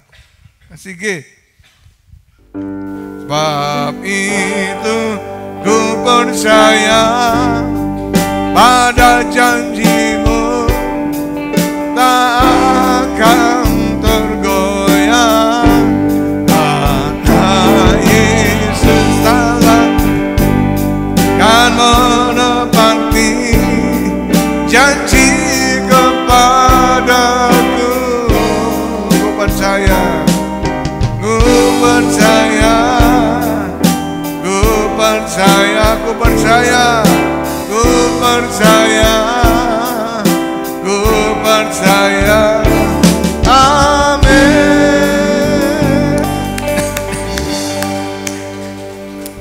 Kasih G. Sebab itu ku percaya pada janjimu, tak akan tergoyah. Karena Yesus telah kan menepati janji kepadaku. Ku percaya, ku percaya, ku percaya, ku percaya, ku percaya, ku percaya. Amin.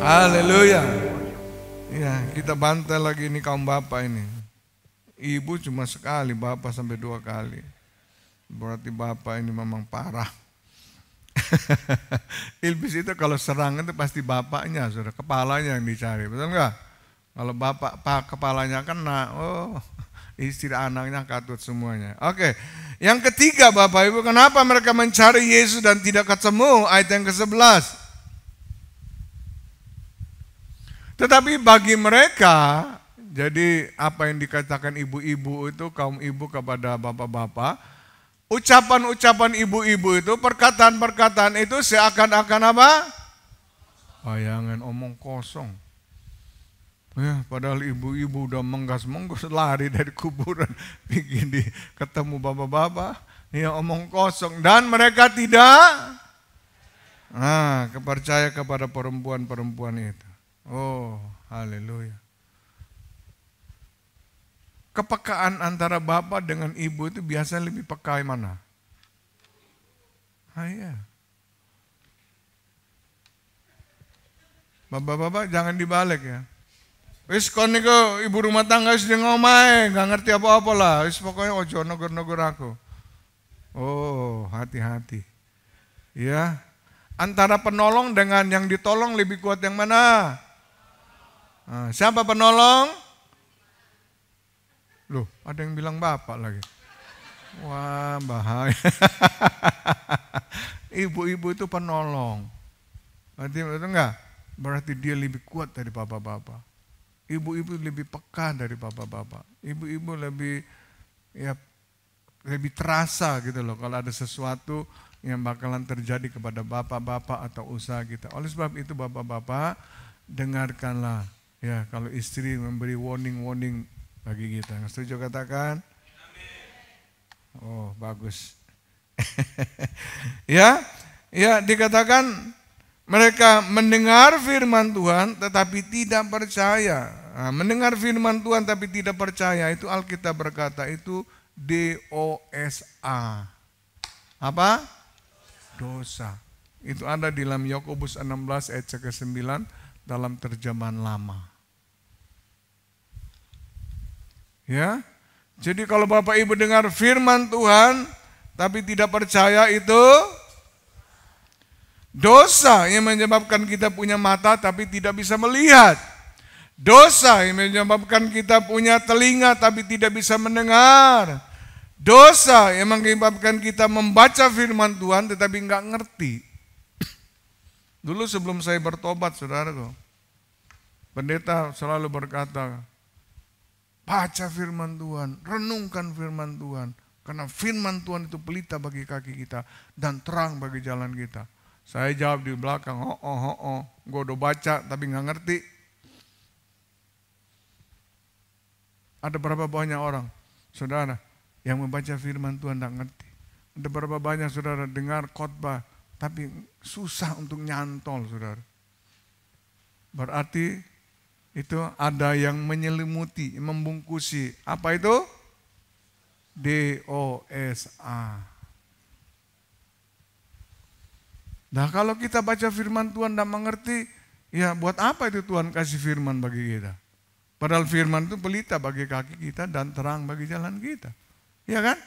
Haleluya. Ya, kita bantai lagi ini kaum bapak ini. Ibu cuma sekali, bapak sampai 2 kali. Berarti bapak ini memang parah. Iblis itu kalau serang itu pasti bapaknya, saudara, kepalanya yang dicari, betul enggak? Kalau bapak kepalanya kena, oh istri anaknya katut semuanya. Oke, yang ketiga Bapak Ibu, kenapa mereka mencari Yesus dan tidak ketemu? Ayat yang ke-11. Tetapi bagi mereka, jadi apa yang dikatakan ibu-ibu itu, kaum ibu kepada bapak-bapak, ucapan-ucapan ibu-ibu itu, perkataan-perkataan itu seakan-akan apa? Bayangan omong kosong. Ya, padahal ibu-ibu udah menggas-menggas lari dari kuburan, bikin ketemu bapak-bapak, ya omong kosong. Dan mereka tidak percaya kepada perempuan-perempuan itu. Oh, haleluya. Kepekaan antara bapak dengan ibu itu biasanya lebih peka mana? Iya. Bapak-bapak jangan dibalik ya. Wis kon niku ibu rumah tangga wis ngomahe, enggak ngerti apa-apa lah. Wis pokoknya ojo nogor-nogor aku. Oh, hati-hati. Ya. Antara penolong dengan yang ditolong lebih kuat yang mana? Siapa penolong? Loh, ada yang bilang bapak lagi. Wah, bahaya. Ibu-ibu itu penolong. Berarti itu enggak? Berarti dia lebih kuat dari bapak-bapak. Ibu-ibu lebih peka dari bapak-bapak. Ibu-ibu lebih terasa gitu loh kalau ada sesuatu yang bakalan terjadi kepada bapak-bapak atau usaha kita. Oleh sebab itu bapak-bapak, dengarkanlah ya kalau istri memberi warning bagi kita. Setuju katakan? Oh, bagus. Ya dikatakan mereka mendengar firman Tuhan tetapi tidak percaya. Nah, mendengar firman Tuhan tapi tidak percaya itu Alkitab berkata itu dosa. Apa? Dosa. Itu ada di dalam Yakobus 16 ayat ke-9 dalam terjemahan lama. Ya. Jadi kalau Bapak Ibu dengar firman Tuhan tapi tidak percaya itu dosa yang menyebabkan kita punya mata tapi tidak bisa melihat. Dosa yang menyebabkan kita punya telinga tapi tidak bisa mendengar. Dosa yang menyebabkan kita membaca firman Tuhan tetapi nggak ngerti. Dulu sebelum saya bertobat, saudaraku, pendeta selalu berkata, baca firman Tuhan, renungkan firman Tuhan. Karena firman Tuhan itu pelita bagi kaki kita dan terang bagi jalan kita. Saya jawab di belakang, gue udah baca tapi nggak ngerti. Ada berapa banyak orang, saudara, yang membaca firman Tuhan tidak ngerti. Ada berapa banyak saudara dengar khotbah tapi susah untuk nyantol, saudara. Berarti itu ada yang menyelimuti, membungkusi. Apa itu? dosa. Nah kalau kita baca firman Tuhan tidak mengerti, ya buat apa itu Tuhan kasih firman bagi kita? Padahal firman itu pelita bagi kaki kita dan terang bagi jalan kita. Ya kan?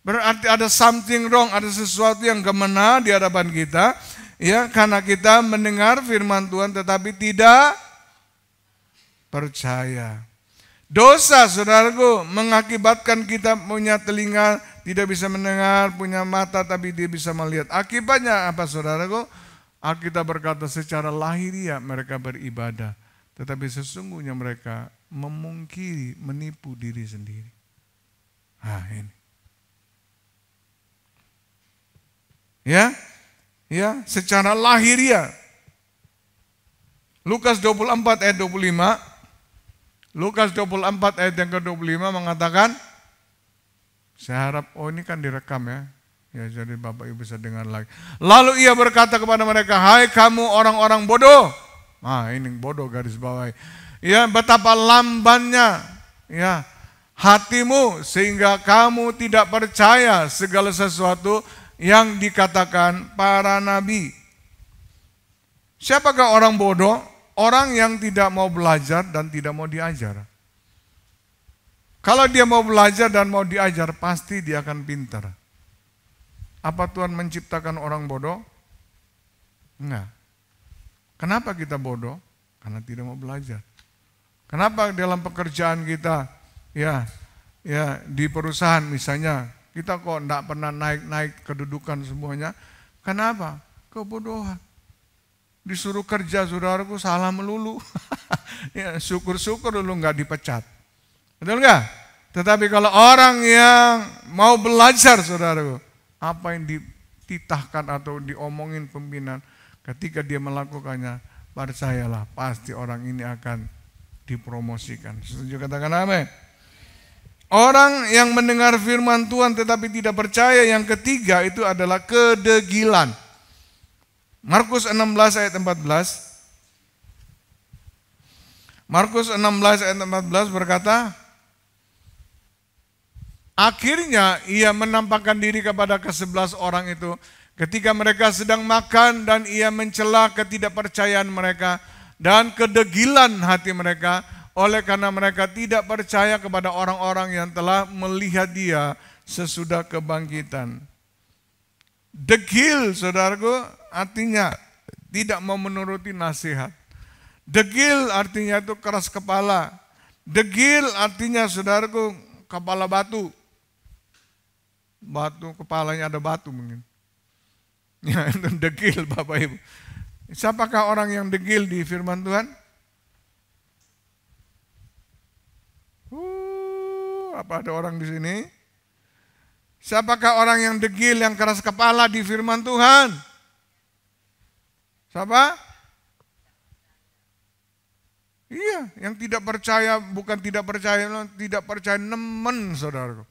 Berarti ada something wrong, ada sesuatu yang kemana di hadapan kita. Ya, karena kita mendengar firman Tuhan tetapi tidak percaya. Dosa, saudaraku, mengakibatkan kita punya telinga tidak bisa mendengar, punya mata tapi dia bisa melihat. Akibatnya apa, saudaraku? Alkitab berkata secara lahiriah mereka beribadah, tetapi sesungguhnya mereka memungkiri, menipu diri sendiri. Nah ini. Ya, secara lahiriah. Lukas 24 ayat 25. Lukas 24 ayat yang ke-25 mengatakan, saya harap, ini kan direkam ya. Ya jadi Bapak Ibu bisa dengar lagi. Lalu ia berkata kepada mereka, hai kamu orang-orang bodoh. Nah ini bodoh garis bawah. Ya betapa lambannya ya hatimu sehingga kamu tidak percaya segala sesuatu yang dikatakan para nabi. Siapakah orang bodoh? Orang yang tidak mau belajar dan tidak mau diajar. Kalau dia mau belajar dan mau diajar, pasti dia akan pintar. Apa Tuhan menciptakan orang bodoh? Enggak. Kenapa kita bodoh? Karena tidak mau belajar. Kenapa dalam pekerjaan kita, ya di perusahaan misalnya, kita kok enggak pernah naik kedudukan semuanya? Kenapa? Kebodohan. Disuruh kerja, saudaraku, salah melulu. Ya, syukur-syukur dulu nggak dipecat. Betul nggak? Tetapi kalau orang yang mau belajar, saudaraku, apa yang dititahkan atau diomongin pimpinan, ketika dia melakukannya, percayalah pasti orang ini akan dipromosikan. Setuju katakan amin. Orang yang mendengar firman Tuhan tetapi tidak percaya, yang ketiga itu adalah kedegilan. Markus 16 ayat 14. Markus 16 ayat 14 berkata, akhirnya ia menampakkan diri kepada ke-11 orang itu ketika mereka sedang makan dan ia mencela ketidakpercayaan mereka dan kedegilan hati mereka oleh karena mereka tidak percaya kepada orang-orang yang telah melihat dia sesudah kebangkitan. Degil, saudaraku, artinya tidak mau menuruti nasihat. Degil artinya itu keras kepala. Degil artinya, saudaraku, kepala batu. Batu, kepalanya ada batu mungkin. Ya, itu degil Bapak Ibu. Siapakah orang yang degil di firman Tuhan? Apa ada orang di sini? Siapakah orang yang degil, yang keras kepala di firman Tuhan? Siapa? Iya, yang tidak percaya, bukan tidak percaya nemen, saudara.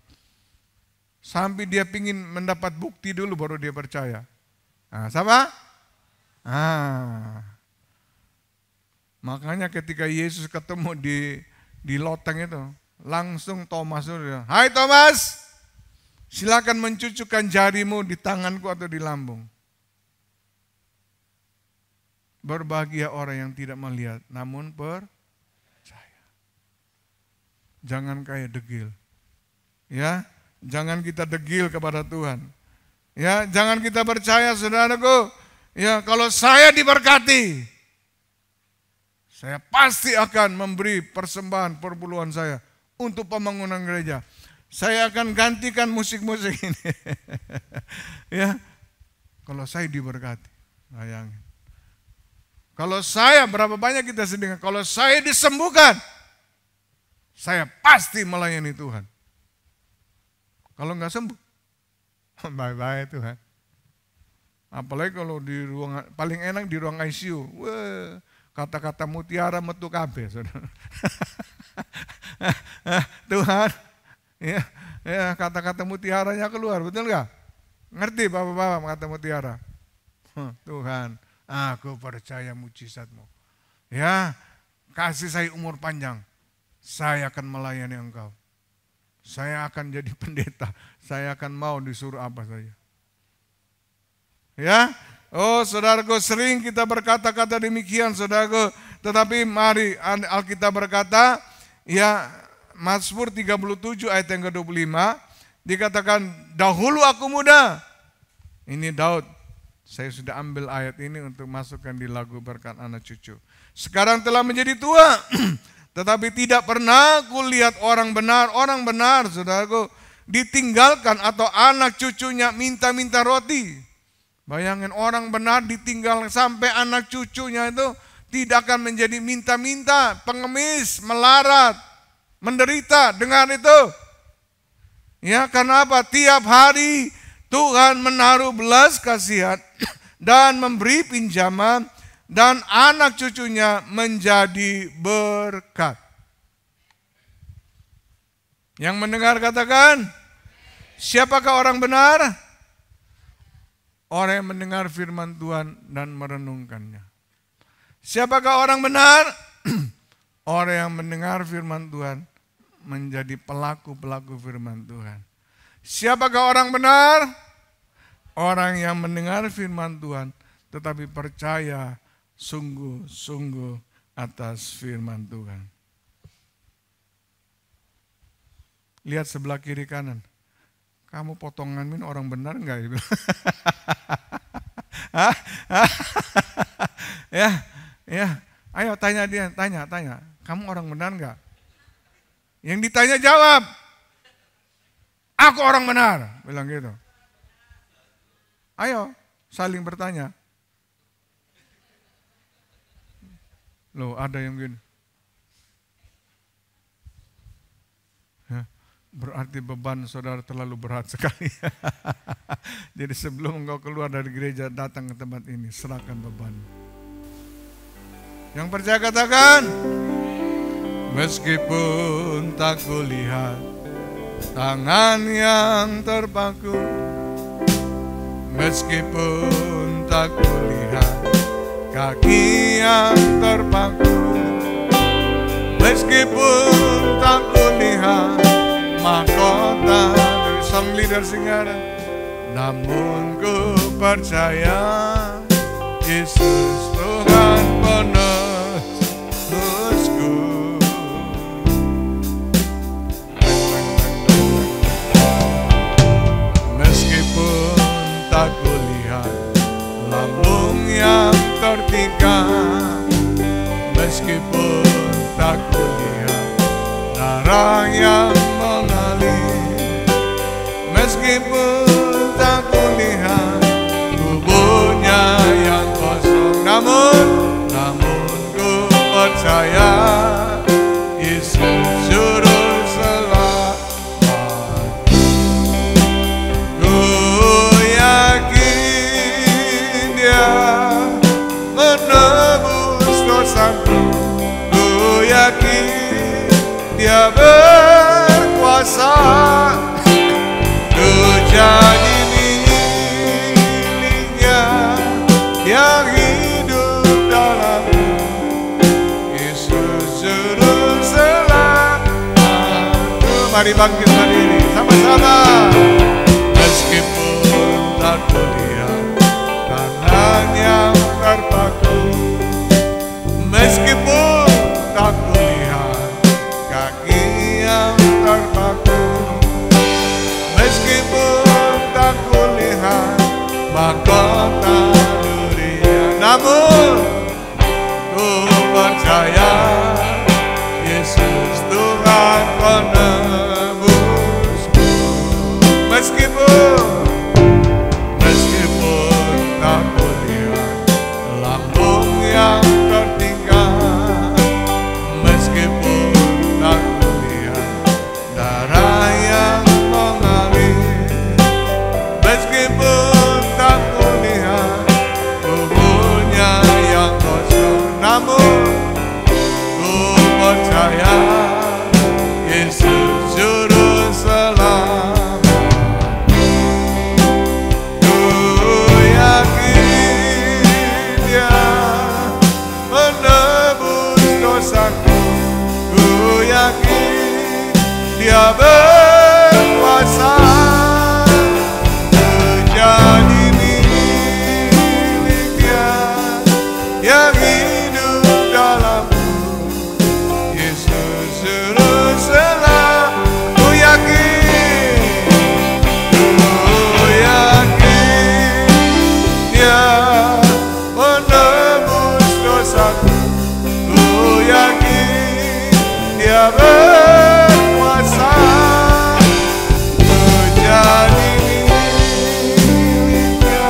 Sampai dia pingin mendapat bukti dulu baru dia percaya. Nah, siapa? Makanya ketika Yesus ketemu di loteng itu, langsung Thomas itu, "Hai Thomas, silakan mencucukkan jarimu di tanganku atau di lambung." Berbahagia orang yang tidak melihat namun percaya. Jangan kayak degil. Ya, jangan kita degil kepada Tuhan. Ya, jangan kita percaya, saudaraku. Ya, kalau saya diberkati, saya pasti akan memberi persembahan perpuluhan saya untuk pembangunan gereja. Saya akan gantikan musik-musik ini. Ya, kalau saya diberkati, bayangin. Kalau saya, berapa banyak kita sedang, kalau saya disembuhkan, saya pasti melayani Tuhan. Kalau nggak sembuh, bye-bye Tuhan. Apalagi kalau di ruang, paling enak di ruang ICU. Wah, kata-kata mutiara metu kabeh, saudara. Tuhan, ya kata-kata mutiaranya keluar, betul nggak? Ngerti bapak-bapak kata mutiara? Tuhan, aku percaya mujizat-Mu. Ya, kasih saya umur panjang. Saya akan melayani Engkau. Saya akan jadi pendeta. Saya akan mau disuruh apa saja. Ya, oh saudaraku, sering kita berkata-kata demikian saudaraku. Tetapi mari Alkitab berkata, ya Mazmur 37 ayat yang ke-25, dikatakan dahulu aku muda. Ini Daud. Saya sudah ambil ayat ini untuk masukkan di lagu berkat anak cucu. Sekarang telah menjadi tua, tetapi tidak pernah kulihat orang benar saudaraku, ditinggalkan atau anak cucunya minta-minta roti. Bayangin orang benar ditinggal sampai anak cucunya itu tidak akan menjadi minta-minta, pengemis, melarat, menderita. Dengar itu. Ya, karena apa? Tiap hari Tuhan menaruh belas kasihan dan memberi pinjaman dan anak cucunya menjadi berkat. Yang mendengar katakan, siapakah orang benar? Orang yang mendengar firman Tuhan dan merenungkannya. Siapakah orang benar? Orang yang mendengar firman Tuhan menjadi pelaku-pelaku firman Tuhan. Siapakah orang benar? Orang yang mendengar firman Tuhan tetapi percaya sungguh-sungguh atas firman Tuhan. Lihat sebelah kiri kanan. Kamu potongan min orang benar enggak? Ya. Ayo tanya dia, tanya. Kamu orang benar enggak? Yang ditanya jawab. Aku orang benar, bilang gitu. Ayo, saling bertanya. Loh, ada yang gini. Berarti beban saudara terlalu berat sekali. Jadi sebelum engkau keluar dari gereja, datang ke tempat ini, serahkan beban. Yang percaya katakan, meskipun tak kulihat tangan yang terpaku, meskipun tak kulihat kaki yang terpaku, meskipun tak kulihat mahkota dari sang leader singara, namun ku percaya Yesus Tuhan penebusku. Meskipun tak kulihat lambung yang tertikam, meskipun tak kulihat darah yang mengalir, meskipun tak kulihat tubuh berkuasa, ku jadi miliknya yang hidup dalamku. Yesus juru selamatku. Mari bangkit berdiri sama-sama. Meskipun tak kulihat tangan yang terpaku, meskipun tak kulihat kaki yang terpaku, meskipun tak kulihat mahkota dunia, namun ku percaya Yesus Tuhan penebusku. Meskipun tak kulihat lambung yang tertinggal, meskipun tak kulihat darah yang mengalir, meskipun tak kulihat tubuhnya yang kosong, namun ku percaya Yesus juru selamat. Ku yakin Dia menebus dosaku, ku yakin Dia berkuasa menjadi miliknya yang hidup dalamku. Yesus juru selamat, ku yakin Dia menebus dosaku, ku yakin Dia berkuasa menjadi miliknya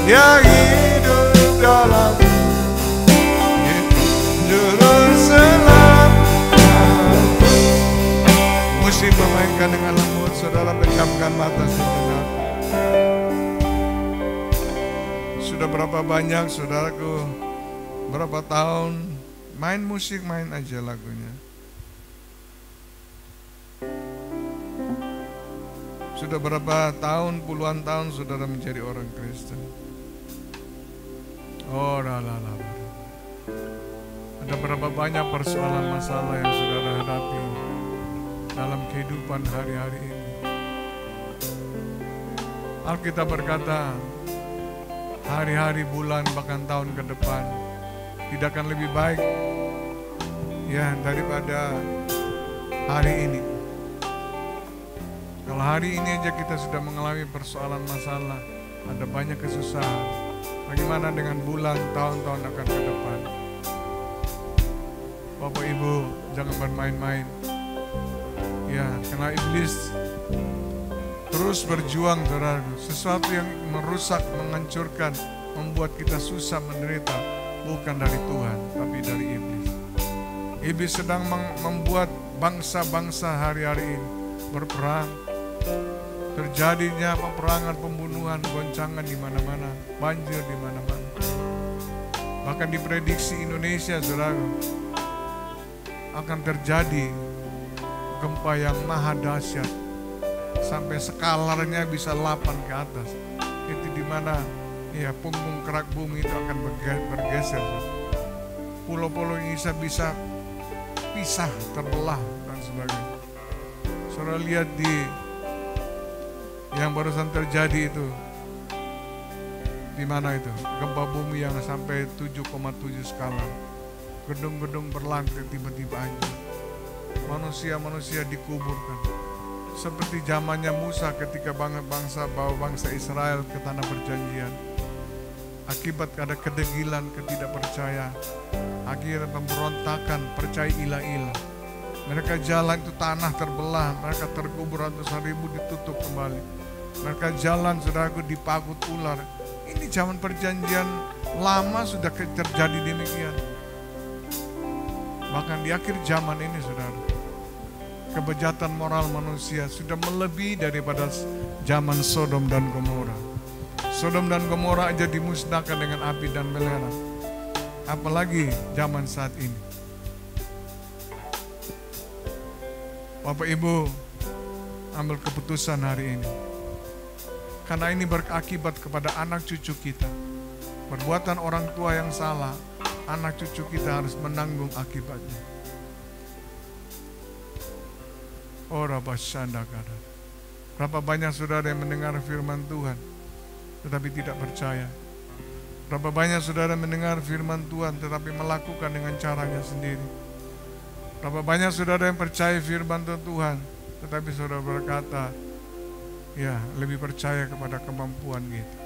yang hidup dalamku. Juru selamat. Musik memainkan dengan lembut, saudara pejamkan mata sejenak. Sudah berapa banyak saudaraku, berapa tahun main musik, main aja lagunya. Sudah berapa tahun, puluhan tahun saudara menjadi orang Kristen. Oh lah. Ada berapa banyak persoalan masalah yang saudara hadapi dalam kehidupan hari-hari ini. Alkitab berkata, hari-hari, bulan, bahkan tahun ke depan tidak akan lebih baik ya daripada hari ini. Kalau hari ini aja kita sudah mengalami persoalan masalah, ada banyak kesusahan, bagaimana dengan bulan, tahun-tahun akan ke depan? Bapak Ibu, jangan bermain-main ya, karena iblis terus berjuang, saudara. Sesuatu yang merusak, menghancurkan, membuat kita susah, menderita, bukan dari Tuhan, tapi dari iblis. Iblis sedang membuat bangsa-bangsa hari-hari ini berperang. Terjadinya peperangan, pembunuhan, goncangan di mana-mana, banjir di mana-mana. Bahkan diprediksi Indonesia, saudara, akan terjadi gempa yang maha dahsyat, sampai skalarnya bisa 8 ke atas. Itu dimana ya punggung kerak bumi itu akan bergeser. Pulau-pulau Indonesia bisa pisah, terbelah dan sebagainya. Saudara lihat di yang barusan terjadi itu, di mana itu gempa bumi yang sampai 7,7 skala. Gedung-gedung berlantai tiba-tiba hancur. Manusia-manusia dikuburkan. Seperti zamannya Musa ketika bangsa Israel ke tanah perjanjian. Akibat ada kedegilan, ketidakpercayaan, akhirnya pemberontakan, percaya ilah-ilah. Mereka jalan itu tanah terbelah, mereka terkubur ratusan ribu ditutup kembali. Mereka jalan, saudaraku, dipakut ular. Ini zaman perjanjian lama sudah terjadi demikian. Bahkan di akhir zaman ini, saudara, kebejatan moral manusia sudah melebihi daripada zaman Sodom dan Gomora. Sodom dan Gomora aja dimusnahkan dengan api dan belerang. Apalagi zaman saat ini. Bapak Ibu, ambil keputusan hari ini. Karena ini berakibat kepada anak cucu kita. Perbuatan orang tua yang salah, anak cucu kita harus menanggung akibatnya. Oh Rabashandakara. Berapa banyak saudara yang mendengar firman Tuhan tetapi tidak percaya. Berapa banyak saudara mendengar firman Tuhan tetapi melakukan dengan caranya sendiri. Berapa banyak saudara yang percaya firman Tuhan tetapi saudara berkata, ya lebih percaya kepada kemampuan kita.